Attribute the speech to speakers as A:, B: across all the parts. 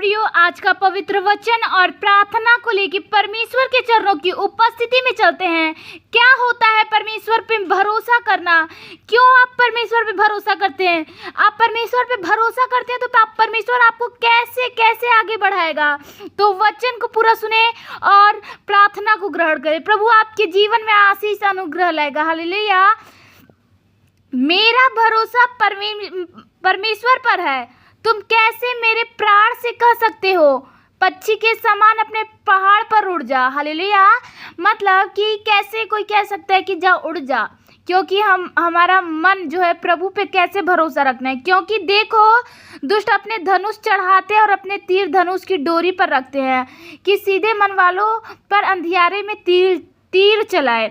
A: प्रियो, आज का पवित्र वचन और प्रार्थना को लेकर परमेश्वर के चरणों की उपस्थिति में चलते हैं। क्या होता है परमेश्वर पे भरोसा करना? क्यों आप परमेश्वर पे भरोसा करते हैं? आप परमेश्वर पे भरोसा करते हैं तो परमेश्वर आपको कैसे कैसे आगे बढ़ाएगा। तो वचन को पूरा सुने और प्रार्थना को ग्रहण करें। प्रभु आपके जीवन में आशीष अनुग्रह लाएगा। हालेलुया। मेरा भरोसा परमेश्वर पर है। तुम कैसे मेरे प्राण से कह सकते हो, पक्षी के समान अपने पहाड़ पर उड़ जा। हालेलुया। मतलब कि कैसे कोई कह सकता है कि जा उड़ जा, क्योंकि हमारा मन जो है प्रभु पे कैसे भरोसा रखना है। क्योंकि देखो, दुष्ट अपने धनुष चढ़ाते हैं और अपने तीर धनुष की डोरी पर रखते हैं कि सीधे मन वालों पर अंधियारे में तीर चलाए।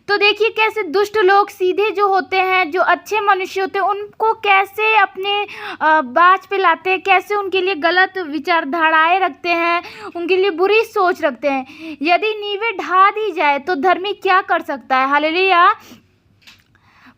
A: तो देखिए कैसे दुष्ट लोग सीधे जो होते हैं, जो अच्छे मनुष्य होते हैं, उनको कैसे अपने बाज पे लाते हैं, कैसे उनके लिए गलत विचारधाराएं रखते हैं, उनके लिए बुरी सोच रखते हैं। यदि नींवें ढा दी जाए तो धर्मी क्या कर सकता है। हालेलुया।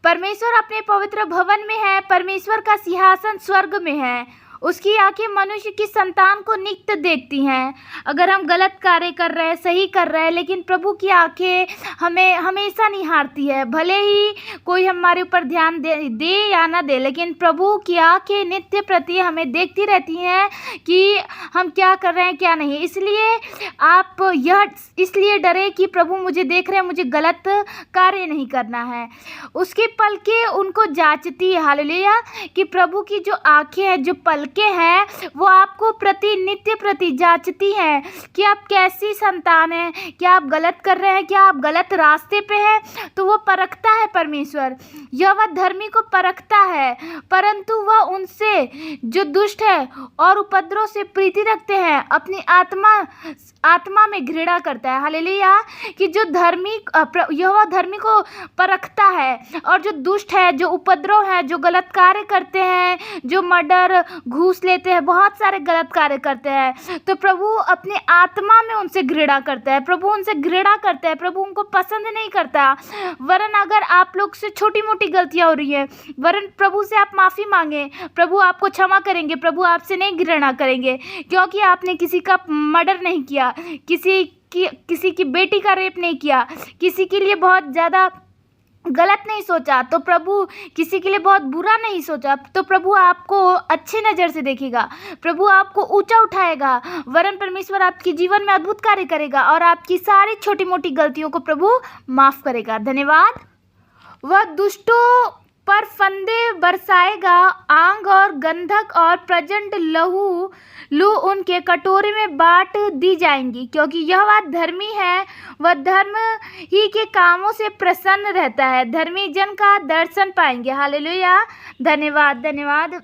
A: परमेश्वर अपने पवित्र भवन में है। परमेश्वर का सिंहासन स्वर्ग में है। उसकी आंखें मनुष्य की संतान को नित्य देखती हैं। अगर हम गलत कार्य कर रहे हैं, सही कर रहे हैं, लेकिन प्रभु की आंखें हमें हमेशा निहारती है। भले ही कोई हमारे ऊपर ध्यान दे या ना दे, लेकिन प्रभु की आंखें नित्य प्रति हमें देखती रहती हैं कि हम क्या कर रहे हैं क्या नहीं। इसलिए आप इसलिए डरे कि प्रभु मुझे देख रहे हैं, मुझे गलत कार्य नहीं करना है। उसकी पलकें उनको जांचती है। हालेलुया। कि प्रभु की जो आंखें हैं, जो पलकें हैं, वो आपको नित्य प्रति जांचती हैं कि आप कैसी संतान हैं, क्या आप गलत कर रहे हैं, क्या आप गलत रास्ते पे हैं। तो वो परखता है परमेश्वर। वह धर्मी को परखता है, परंतु वह उनसे जो दुष्ट है और उपद्रव से प्रीति रखते हैं अपनी आत्मा में घृणा करता है। हालेलुया। कि जो यह धर्मी को परखता है, और जो दुष्ट है, जो उपद्रव है, जो गलत कार्य करते हैं, जो मर्डर, घूस लेते हैं, बहुत सारे गलत कार्य करते हैं, तो प्रभु अपने आत्मा में उनसे घृणा करता है। प्रभु उनसे घृणा करता है। प्रभु उनको पसंद नहीं करता। वरन अगर आप लोग से छोटी मोटी गलतियां हो रही है, वरन प्रभु से आप माफ़ी मांगे, प्रभु आपको क्षमा करेंगे। प्रभु आपसे नहीं घृणा करेंगे, क्योंकि आपने किसी का मर्डर नहीं किया, किसी की बेटी का रेप नहीं किया, किसी के लिए बहुत ज़्यादा गलत नहीं सोचा, तो प्रभु किसी के लिए बहुत बुरा नहीं सोचा, तो प्रभु आपको अच्छे नज़र से देखेगा। प्रभु आपको ऊंचा उठाएगा। वरन परमेश्वर आपके जीवन में अद्भुत कार्य करेगा और आपकी सारी छोटी मोटी गलतियों को प्रभु माफ़ करेगा। धन्यवाद। वह दुष्टों पर फंदे बरसाएगा, आग और गंधक और प्रचंड लू उनके कटोरे में बांट दी जाएंगी। क्योंकि यह बात धर्मी है, वह धर्म ही के कामों से प्रसन्न रहता है। धर्मी जन का दर्शन पाएंगे। हालेलुया। धन्यवाद धन्यवाद।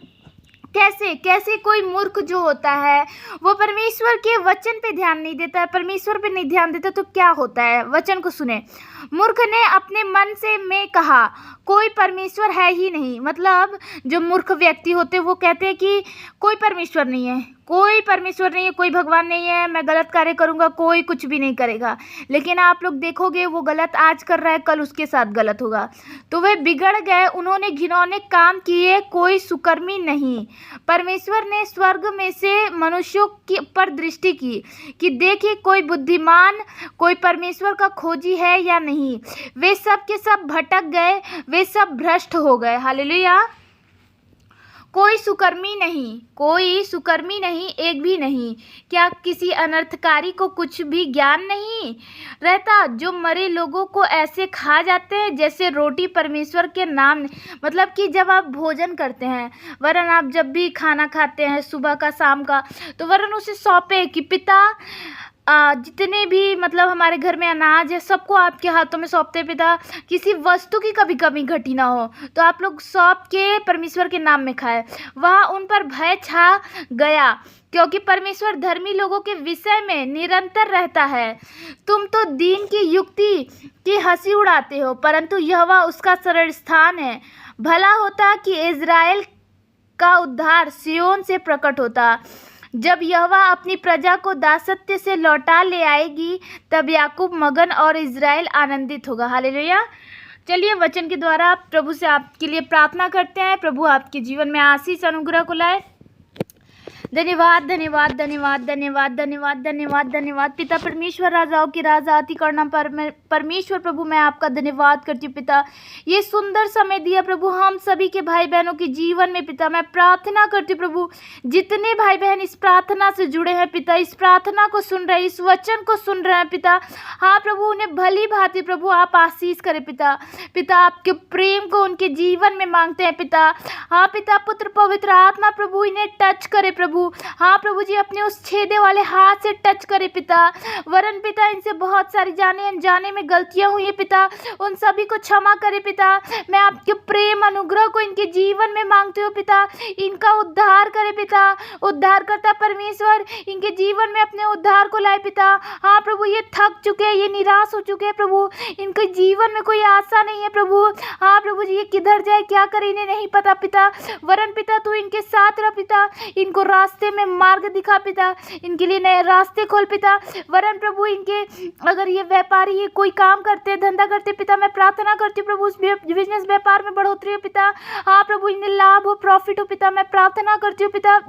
A: कैसे कोई मूर्ख जो होता है वो परमेश्वर के वचन पे ध्यान नहीं देता है, परमेश्वर पे नहीं ध्यान देता, तो क्या होता है। वचन को सुने। मूर्ख ने अपने मन में कहा, कोई परमेश्वर है ही नहीं। मतलब जो मूर्ख व्यक्ति होते हैं वो कहते हैं कि कोई परमेश्वर नहीं है, कोई परमेश्वर नहीं है, कोई भगवान नहीं है, मैं गलत कार्य करूँगा, कोई कुछ भी नहीं करेगा। लेकिन आप लोग देखोगे वो गलत आज कर रहा है, कल उसके साथ गलत होगा। तो वे बिगड़ गए, उन्होंने घिनौने काम किए, कोई सुकर्मी नहीं। परमेश्वर ने स्वर्ग में से मनुष्यों पर दृष्टि की कि देखिए कोई बुद्धिमान, कोई परमेश्वर का खोजी है या नहीं। वे सब के सब भटक गए, वे सब भ्रष्ट हो गए। हालेलुया। कोई सुकर्मी नहीं, एक भी नहीं। क्या किसी अनर्थकारी को कुछ भी ज्ञान नहीं रहता? जो मरे लोगों को ऐसे खा जाते हैं जैसे रोटी परमेश्वर के नाम। मतलब कि जब आप भोजन करते हैं, वरन आप जब भी खाना खाते हैं सुबह का शाम का, तो वरन उसे सौंपे कि पिता जितने भी मतलब हमारे घर में अनाज है सबको आपके हाथों में सौंपते पिता, किसी वस्तु की कभी कमी घटी ना हो। तो आप लोग सौंप के परमेश्वर के नाम में खाए। वहाँ उन पर भय छा गया, क्योंकि परमेश्वर धर्मी लोगों के विषय में निरंतर रहता है। तुम तो दीन की युक्ति की हंसी उड़ाते हो, परंतु यहोवा उसका सरल स्थान है। भला होता कि इज़राइल का उद्धार सिय्योन से प्रकट होता। जब यहोवा अपनी प्रजा को दासत्व से लौटा ले आएगी, तब याकूब मगन और इज़राइल आनंदित होगा। हालेलुया। चलिए वचन के द्वारा प्रभु से आपके लिए प्रार्थना करते हैं। प्रभु आपके जीवन में आशीष अनुग्रह को लाए। धन्यवाद धन्यवाद धन्यवाद धन्यवाद धन्यवाद धन्यवाद धन्यवाद पिता परमेश्वर, राजाओं की राजा, आति करना परमेश्वर प्रभु, मैं आपका धन्यवाद करती हूँ पिता। ये सुंदर समय दिया प्रभु हम सभी के भाई बहनों के जीवन में पिता। मैं प्रार्थना करती हूँ प्रभु, जितने भाई बहन इस प्रार्थना से जुड़े हैं पिता, इस प्रार्थना को सुन रहे हैं, इस वचन को सुन रहे हैं पिता, हाँ प्रभु उन्हें भली भांति प्रभु आप आशीष करें पिता। पिता आपके प्रेम को उनके जीवन में मांगते हैं पिता। हाँ पिता, पुत्र पवित्र आत्मा प्रभु इन्हें टच करे प्रभु। हाँ प्रभु जी, अपने उस छेदे वाले हाथ से टच करे पिता। वरन पिता इनसे बहुत सारी जाने अनजाने में गलतियां हुई है पिता, उन सभी को क्षमा करे पिता। मैं आपके प्रेम अनुग्रह को इनके जीवन में मांगती हूँ पिता। इनका उद्धार करे पिता। उद्धार करता परमेश्वर इनके जीवन में अपने उद्धार को लाए पिता। हाँ प्रभु, ये थक चुके हैं, ये निराश हो चुके हैं प्रभु, इनके जीवन में कोई आशा नहीं है प्रभु। हाँ प्रभु जी, ये किधर जाए क्या करे इन्हें नहीं पता पिता। वरन पिता तू इनके साथ रह पिता, इनको रास्ते में मार्ग दिखा पिता, इनके लिए नए रास्ते खोल पिता। वरन प्रभु इनके अगर ये व्यापारी है, कोई काम करते धंधा करते पिता, मैं प्रार्थना करती हूँ प्रभु उस बिजनेस व्यापार में बढ़ोतरी हो पिता। हाँ प्रभु, इन्हें लाभ हो, प्रॉफिट हो पिता। मैं प्रार्थना करती हूँ पिता,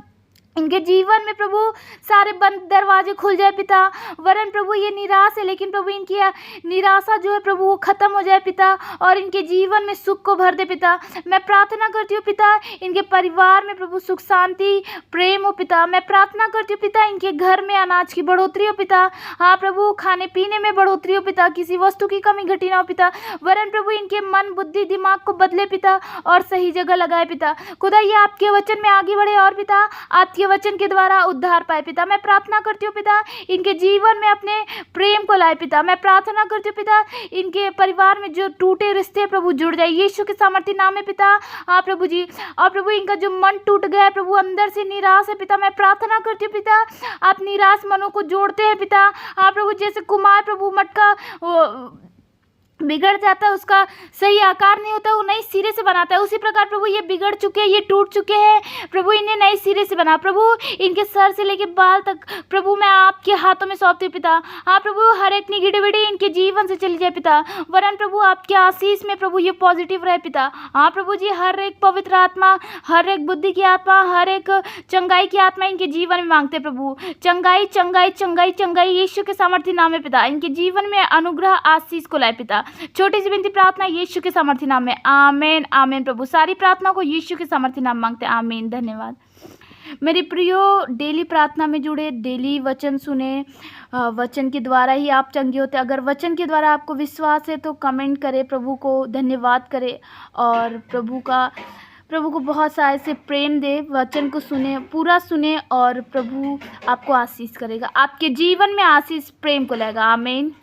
A: इनके जीवन में प्रभु सारे बंद दरवाजे खुल जाए पिता। वरन प्रभु ये निराश है, लेकिन प्रभु इनकी निराशा जो है प्रभु वो खत्म हो जाए पिता, और इनके जीवन में सुख को भर दे पिता। मैं प्रार्थना करती हूँ पिता, इनके परिवार में प्रभु सुख शांति प्रेम हो पिता। मैं प्रार्थना करती हूँ पिता, इनके घर में अनाज की बढ़ोतरी हो पिता। हाँ प्रभु, खाने पीने में बढ़ोतरी हो पिता, किसी वस्तु की कमी घटी ना हो पिता। वरन प्रभु इनके मन बुद्धि दिमाग को बदले पिता, और सही जगह लगाए पिता। खुदा ये आपके वचन में आगे बढ़े, और पिता आपके वचन के द्वारा उद्धार पाए पिता। मैं प्रार्थना करती हूँ पिता, इनके जीवन में अपने प्रेम को लाए पिता। मैं प्रार्थना करती हूँ पिता, इनके परिवार में जो टूटे रिश्ते प्रभु जुड़ जाए यीशु के सामर्थ्य नाम में पिता। हाँ प्रभु जी, और प्रभु इनका जो मन टूट गया है प्रभु, अंदर से निराश है पिता, मैं प्रार्थना करती हूँ पिता, आप निराश मनों को जोड़ते हैं पिता। हाँ प्रभु, जैसे कुमार प्रभु मटका बिगड़ जाता है, उसका सही आकार नहीं होता, वो नए सिरे से बनाता है, उसी प्रकार प्रभु ये बिगड़ चुके हैं, ये टूट चुके हैं प्रभु, इन्हें नए सिरे से बना प्रभु। इनके सर से लेके बाल तक प्रभु मैं आपके हाथों में सौंपती हूँ पिता। हाँ प्रभु, हर एक निगड़ी बिड़ी इनके जीवन से चली जाए पिता। वरन प्रभु आपके आशीष में प्रभु ये पॉजिटिव रहे पिता। हाँ प्रभु जी, हर एक पवित्र आत्मा, हर एक बुद्धि की आत्मा, हर एक चंगाई की आत्मा इनके जीवन में मांगते प्रभु। चंगाई चंगाई चंगाई चंगाई यीशु के सामर्थ्य नाम में पिता, इनके जीवन में अनुग्रह आशीष को लाए पिता। छोटी सी विनती प्रार्थना यीशु के सामर्थ्य नाम में, आमेन आमेन प्रभु। सारी प्रार्थना को यीशु के सामर्थ्य नाम मांगते हैं, आमीन। धन्यवाद मेरे प्रियो, डेली प्रार्थना में जुड़े, डेली वचन सुने, वचन के द्वारा ही आप चंगे होते। अगर वचन के द्वारा आपको विश्वास है तो कमेंट करें, प्रभु को धन्यवाद करें, और प्रभु को बहुत सारे से प्रेम दे। वचन को सुने, पूरा सुने, और प्रभु आपको आशीष करेगा, आपके जीवन में आशीष प्रेम को लाएगा, आमीन।